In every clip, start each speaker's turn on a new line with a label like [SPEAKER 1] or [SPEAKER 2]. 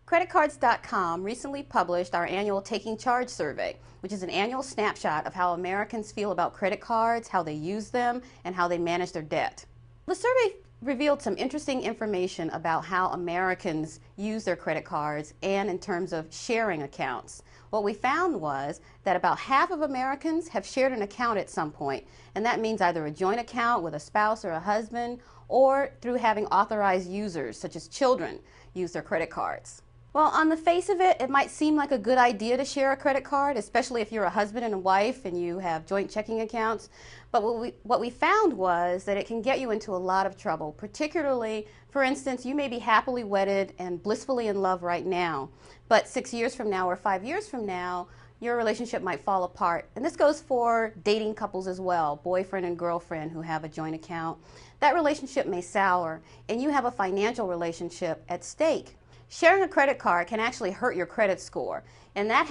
[SPEAKER 1] CreditCards.com recently published our annual Taking Charge survey, which is an annual snapshot of how Americans feel about credit cards, how they use them, and how they manage their debt. The survey revealed some interesting information about how Americans use their credit cards and in terms of sharing accounts. What we found was that about half of Americans have shared an account at some point, and that means either a joint account with a spouse or a husband, or through having authorized users, such as children, use their credit cards. Well, on the face of it, it might seem like a good idea to share a credit card, especially if you're a husband and a wife and you have joint checking accounts. But what we found was that it can get you into a lot of trouble, particularly, for instance, you may be happily wedded and blissfully in love right now, but 6 years from now or 5 years from now, your relationship might fall apart. And this goes for dating couples as well, boyfriend and girlfriend who have a joint account. That relationship may sour, and you have a financial relationship at stake. Sharing a credit card can actually hurt your credit score, and that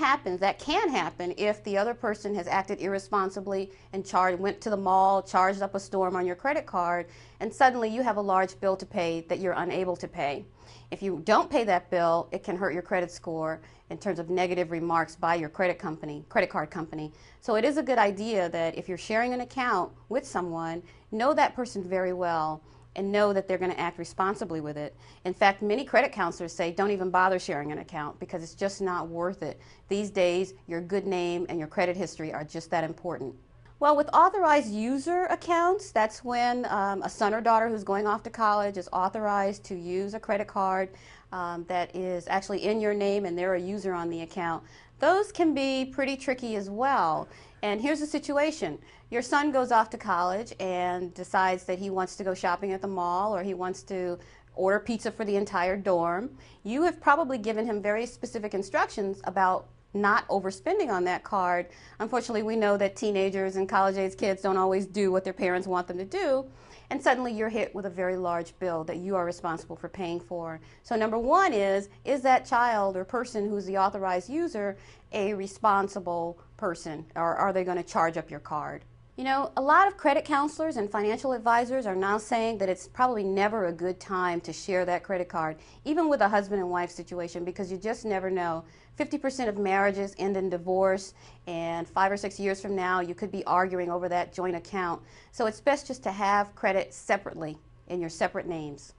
[SPEAKER 1] can happen if the other person has acted irresponsibly and went to the mall, charged up a storm on your credit card, and suddenly you have a large bill to pay that you're unable to pay. If you don't pay that bill, it can hurt your credit score in terms of negative remarks by your credit card company. So it is a good idea that if you're sharing an account with someone, know that person very well and know that they're going to act responsibly with it. In fact, many credit counselors say don't even bother sharing an account because it's just not worth it. These days, your good name and your credit history are just that important. Well, with authorized user accounts, that's when a son or daughter who's going off to college is authorized to use a credit card that is actually in your name and they're a user on the account. Those can be pretty tricky as well. And here's the situation. Your son goes off to college and decides that he wants to go shopping at the mall or he wants to order pizza for the entire dorm. You have probably given him very specific instructions about not overspending on that card. Unfortunately, we know that teenagers and college-age kids don't always do what their parents want them to do, and suddenly you're hit with a very large bill that you are responsible for paying for. So number one is that child or person who's the authorized user a responsible person, or are they going to charge up your card? You know, a lot of credit counselors and financial advisors are now saying that it's probably never a good time to share that credit card, even with a husband and wife situation, because you just never know. 50% of marriages end in divorce, and 5 or 6 years from now, you could be arguing over that joint account. So it's best just to have credit separately in your separate names.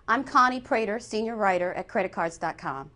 [SPEAKER 1] I'm Connie Prater, Senior Writer at CreditCards.com.